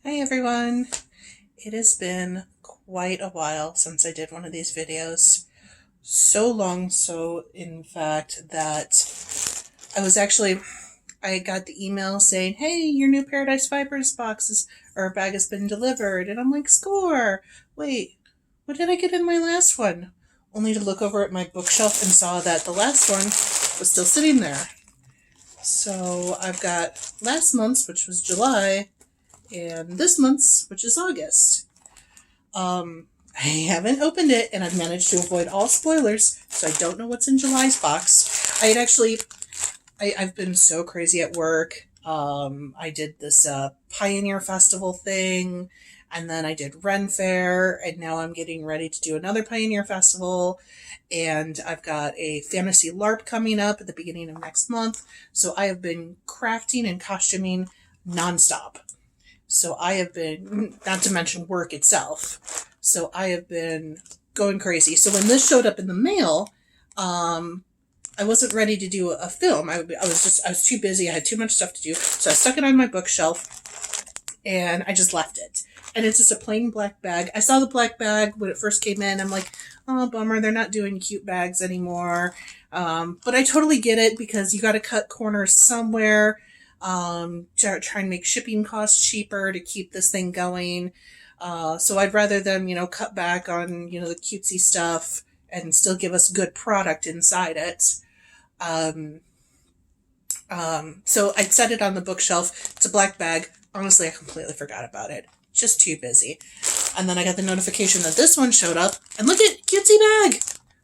Hi everyone! It has been quite a while since I did one of these videos. So long so, in fact, that I got the email saying, hey, your new Paradise Fibers bag has been delivered. And I'm like, score! Wait, what did I get in my last one? Only to look over at my bookshelf and saw that the last one was still sitting there. So I've got last month's, which was July, and this month's, which is August. I haven't opened it, and I've managed to avoid all spoilers, so I don't know what's in July's box. I've been so crazy at work. I did this Pioneer Festival thing, and then I did Ren Fair, and now I'm getting ready to do another Pioneer Festival, and I've got a fantasy LARP coming up at the beginning of next month, so I have been crafting and costuming nonstop. So I have been, not to mention work itself, so I have been going crazy. So when this showed up in the mail, I wasn't ready to do a film. I was too busy. I had too much stuff to do. So I stuck it on my bookshelf and I just left it. And it's just a plain black bag. I saw the black bag when it first came in. I'm like, oh, bummer. They're not doing cute bags anymore. But I totally get it because you got to cut corners somewhere. To try and make shipping costs cheaper to keep this thing going. So I'd rather them, cut back on, the cutesy stuff and still give us good product inside it. So I'd set it on the bookshelf. It's a black bag. Honestly, I completely forgot about it. Just too busy. And then I got the notification that this one showed up, and look at cutesy bag.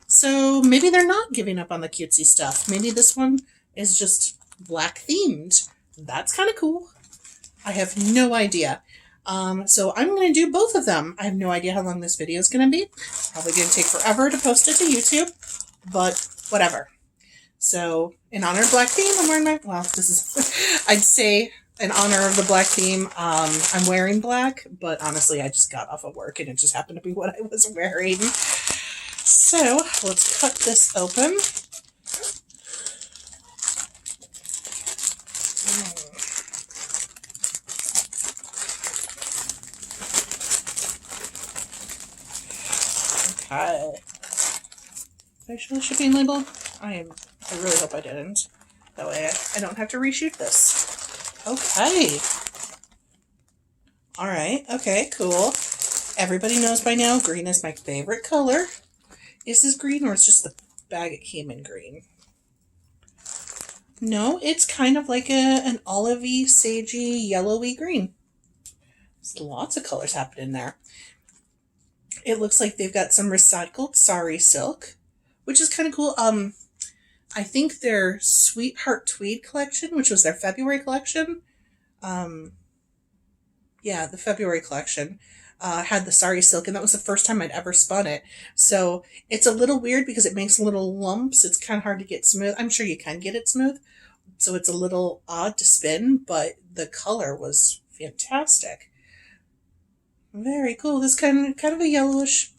So maybe they're not giving up on the cutesy stuff. Maybe this one is just black themed. That's kind of cool. I have no idea. So I'm going to do both of them. I have no idea how long this video is going to be. Probably going to take forever to post it to YouTube, but whatever. So in honor of black theme, I'm wearing I'd say in honor of the black theme, I'm wearing black, but honestly, I just got off of work and it just happened to be what I was wearing. So let's cut this open. Okay. Did I show the shipping label? I really hope I didn't. That way I don't have to reshoot this. Okay. Alright, okay, cool. Everybody knows by now green is my favorite color. Is this green or is just the bag it came in green? No, it's kind of like an olivey, sagey, yellowy green. There's lots of colors happening there. It looks like they've got some recycled sari silk, which is kind of cool. I think their Sweetheart Tweed collection, which was their February collection, the February collection, had the sari silk, and that was the first time I'd ever spun it. So it's a little weird because it makes little lumps. It's kind of hard to get smooth. I'm sure you can get it smooth. So it's a little odd to spin, but the color was fantastic. Very cool. This kind of a yellowish.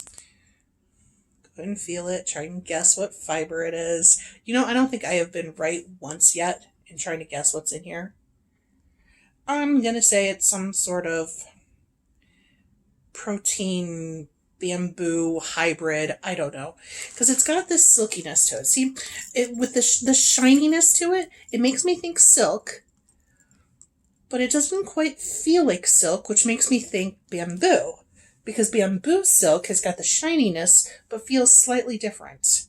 Go and feel it. Try and guess what fiber it is. I don't think I have been right once yet in trying to guess what's in here. I'm going to say it's some sort of protein bamboo hybrid. I don't know. Because it's got this silkiness to it. See, with the shininess to it, it makes me think silk. But it doesn't quite feel like silk, which makes me think bamboo. Because bamboo silk has got the shininess, but feels slightly different.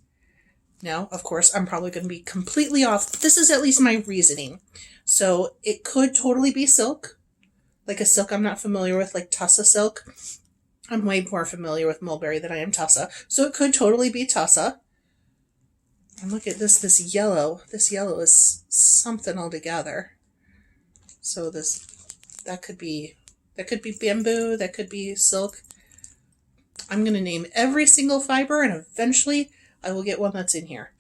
Now, of course, I'm probably going to be completely off. This is at least my reasoning. So it could totally be silk. Like a silk I'm not familiar with, like Tussa silk. I'm way more familiar with mulberry than I am Tussa. So it could totally be Tussa. And look at this yellow. This yellow is something altogether. So that could be bamboo, that could be silk. I'm going to name every single fiber, and eventually I will get one that's in here.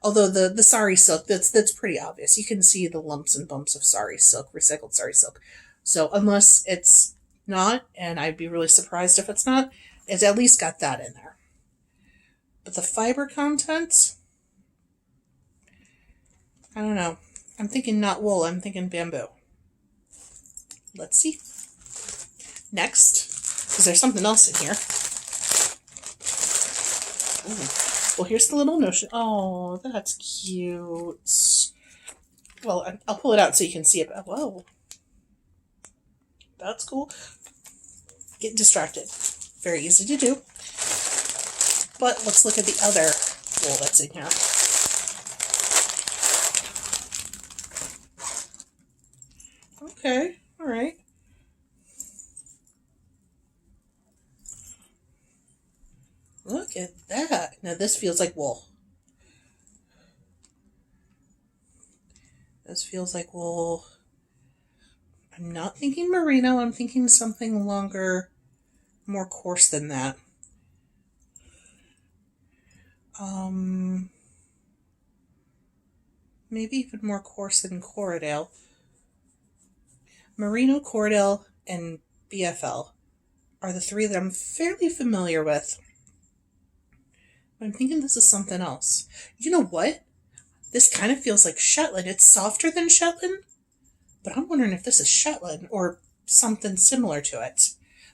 Although the sari silk, that's pretty obvious. You can see the lumps and bumps of sari silk, recycled sari silk. So unless it's not, and I'd be really surprised if it's not, it's at least got that in there. But the fiber content, I don't know. I'm thinking not wool, I'm thinking bamboo. Let's see. Next, because there's something else in here. Ooh. Well, here's the little notion. Oh, that's cute. Well, I'll pull it out so you can see it. Whoa. That's cool. Get distracted. Very easy to do. But let's look at the other wool that's in here. Okay, all right. Look at that. Now this feels like wool. This feels like wool. I'm not thinking merino. I'm thinking something longer, more coarse than that. Maybe even more coarse than Corriedale. Merino, Corriedale, and BFL are the three that I'm fairly familiar with. But I'm thinking this is something else. You know what? This kind of feels like Shetland. It's softer than Shetland, but I'm wondering if this is Shetland or something similar to it.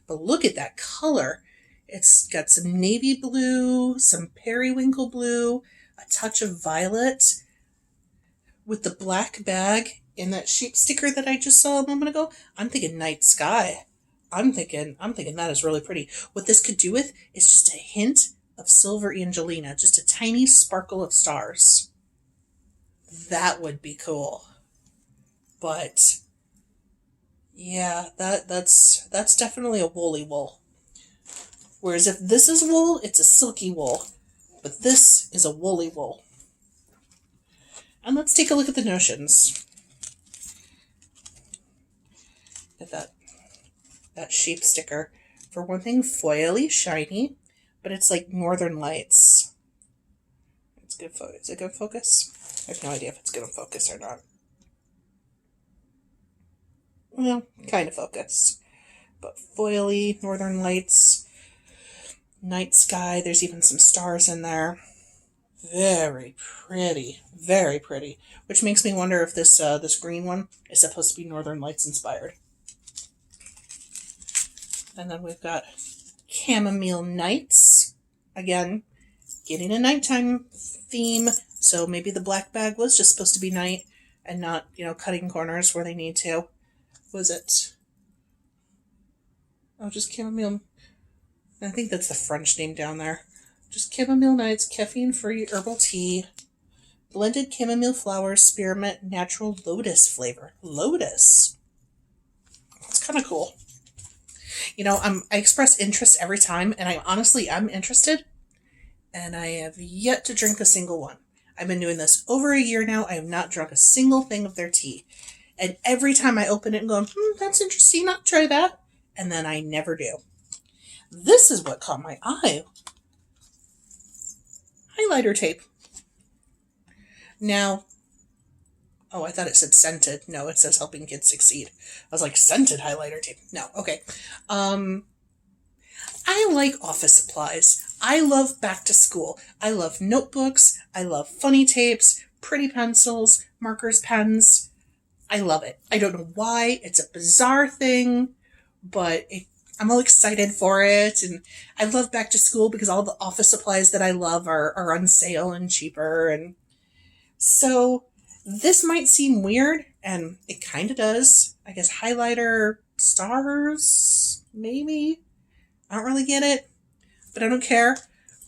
But look at that color. It's got some navy blue, some periwinkle blue, a touch of violet, with the black bag in that sheep sticker that I just saw a moment ago. I'm thinking night sky. I'm thinking that is really pretty. What this could do with is just a hint of silver Angelina, just a tiny sparkle of stars. That would be cool. But yeah, that's definitely a woolly wool. Whereas if this is wool, it's a silky wool. But this is a woolly wool. And let's take a look at the notions. Get that sheep sticker. For one thing, foily, shiny, but it's like Northern Lights. It's good focus. Is it good focus? I have no idea if it's going to focus or not. Well, kind of focus. But foily, Northern Lights, night sky. There's even some stars in there. Very pretty. Very pretty. Which makes me wonder if this green one is supposed to be Northern Lights inspired. And then we've got Chamomile Nights. Again, getting a nighttime theme. So maybe the black bag was just supposed to be night and not, cutting corners where they need to. Was it? Oh, just Chamomile. I think that's the French name down there. Just Chamomile Nights, caffeine-free herbal tea, blended chamomile flowers, spearmint, natural lotus flavor. Lotus. That's kind of cool. I express interest every time, and I'm interested, and I have yet to drink a single one. I've been doing this over a year now. I have not drunk a single thing of their tea. And every time I open it and go, that's interesting, I'll try that. And then I never do. This is what caught my eye. Highlighter tape. Now, I thought it said scented. No, it says helping kids succeed. I was like, scented highlighter tape. No, okay. I like office supplies. I love back to school. I love notebooks. I love funny tapes, pretty pencils, markers, pens. I love it. I don't know why. It's a bizarre thing, but I'm all excited for it. And I love back to school because all the office supplies that I love are on sale and cheaper. And so this might seem weird, and it kind of does. I guess highlighter stars, maybe. I don't really get it, but I don't care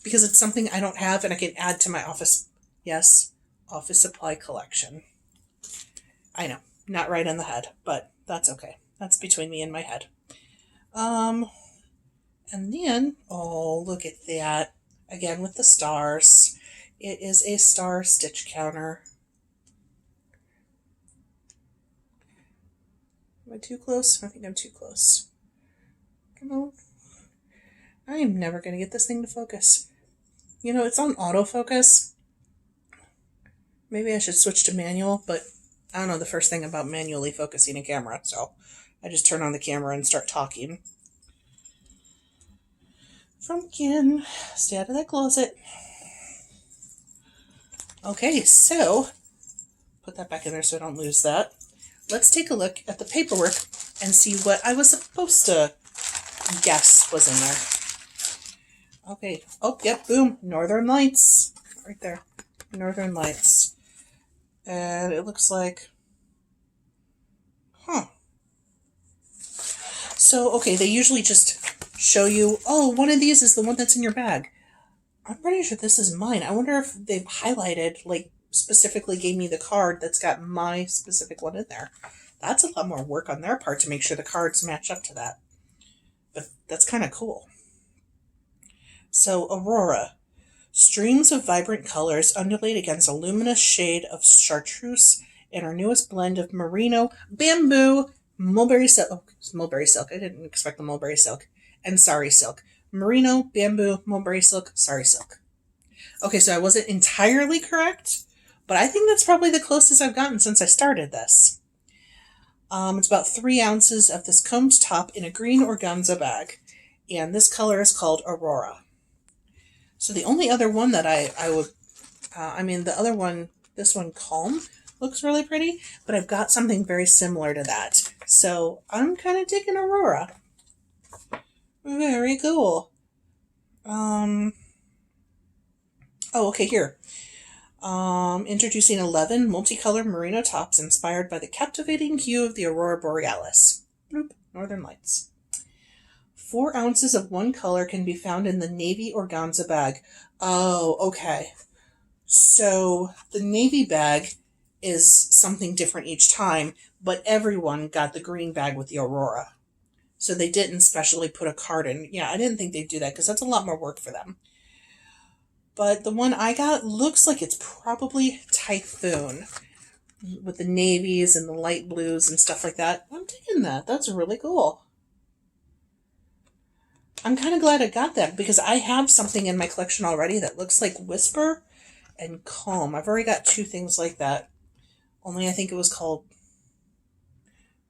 because it's something I don't have and I can add to my office supply collection. I know, not right on the head, but that's okay. That's between me and my head. And then, look at that. Again with the stars. It is a star stitch counter. Am I too close? I think I'm too close. Come on. I am never going to get this thing to focus. It's on autofocus. Maybe I should switch to manual, but I don't know the first thing about manually focusing a camera, so I just turn on the camera and start talking. Frumpkin, stay out of that closet. Okay, so put that back in there so I don't lose that. Let's take a look at the paperwork and see what I was supposed to guess was in there. Okay. Oh, yep, boom. Northern Lights. Right there. Northern Lights. And it looks like... Huh. So, okay, they usually just show you, oh, one of these is the one that's in your bag. I'm pretty sure this is mine. I wonder if they've highlighted, like, specifically gave me the card that's got my specific one in there. That's a lot more work on their part to make sure the cards match up to that. But that's kind of cool. So, Aurora. Streams of vibrant colors undulate against a luminous shade of chartreuse and our newest blend of merino, bamboo, mulberry silk. Oh, mulberry silk. I didn't expect the mulberry silk. And sari silk. Merino, bamboo, mulberry silk, sari silk. Okay, so I wasn't entirely correct, but I think that's probably the closest I've gotten since I started this. It's about 3 ounces of this combed top in a green organza bag. And this color is called Aurora. So the only other one that I would, the other one, this one, Calm, looks really pretty, but I've got something very similar to that. So I'm kind of digging Aurora. Very cool. Oh, okay, here. Introducing 11 multicolored merino tops inspired by the captivating hue of the Aurora Borealis. Bloop, Northern Lights. 4 ounces of one color can be found in the navy organza bag. Oh, okay. So the navy bag is something different each time, but everyone got the green bag with the Aurora. So they didn't specially put a card in. Yeah, I didn't think they'd do that because that's a lot more work for them. But the one I got looks like it's probably Typhoon with the navies and the light blues and stuff like that. I'm digging that. That's really cool. I'm kind of glad I got that because I have something in my collection already that looks like Whisper and Calm. I've already got 2 things like that. Only I think it was called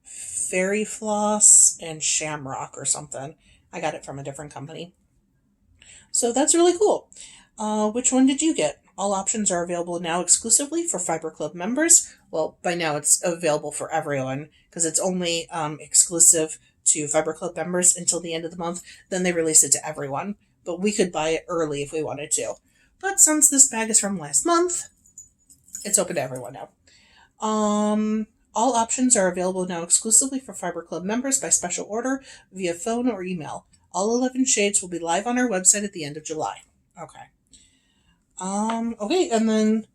Fairy Floss and Shamrock or something. I got it from a different company. So that's really cool. Which one did you get? All options are available now exclusively for Fiber Club members. Well, by now it's available for everyone because it's only exclusive to Fiber Club members until the end of the month. Then they release it to everyone. But we could buy it early if we wanted to. But since this bag is from last month, it's open to everyone now. All options are available now exclusively for Fiber Club members by special order via phone or email. All 11 shades will be live on our website at the end of July. Okay. Okay, and then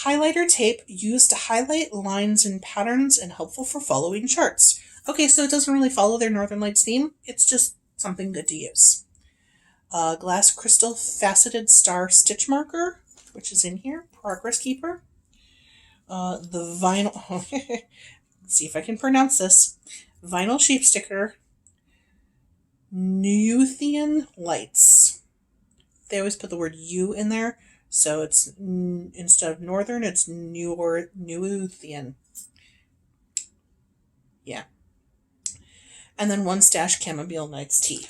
highlighter tape used to highlight lines and patterns and helpful for following charts. Okay, so it doesn't really follow their Northern Lights theme. It's just something good to use. Glass crystal faceted star stitch marker, which is in here. Progress keeper. The vinyl... Let's see if I can pronounce this. Vinyl shape sticker. Neuthian lights. They always put the word U in there. So it's, instead of Northern, it's Neuthian. Yeah. And then 1 stash chamomile night's tea.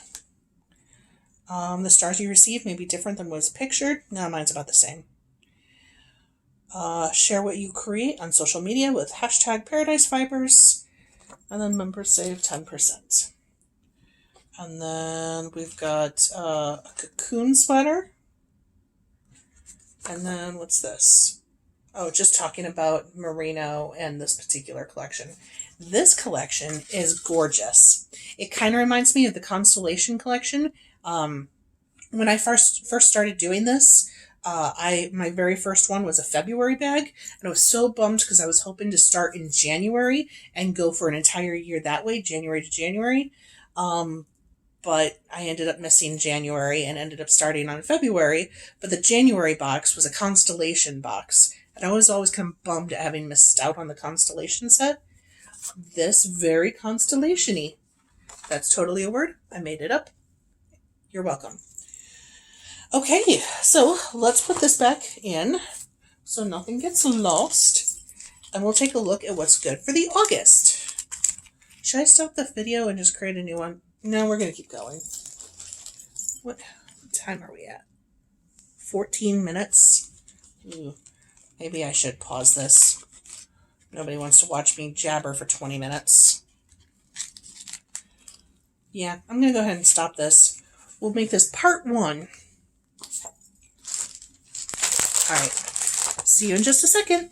The stars you receive may be different than what is pictured. No, mine's about the same. Share what you create on social media with hashtag Paradise Fibers. And then members save 10%. And then we've got a cocoon sweater. And then what's this? Oh, just talking about merino and this particular collection. This collection is gorgeous. It kind of reminds me of the Constellation collection. When I first started doing this, my very first one was a February bag, and I was so bummed because I was hoping to start in January and go for an entire year that way, January to January. But I ended up missing January and ended up starting on February. But the January box was a Constellation box, and I was always kind of bummed at having missed out on the Constellation set. This very Constellation-y. That's totally a word. I made it up. You're welcome. Okay, so let's put this back in so nothing gets lost. And we'll take a look at what's good for the August. Should I stop the video and just create a new one? No, we're going to keep going. What time are we at? 14 minutes? Ooh, maybe I should pause this. Nobody wants to watch me jabber for 20 minutes. Yeah, I'm going to go ahead and stop this. We'll make this part 1. All right. See you in just a second.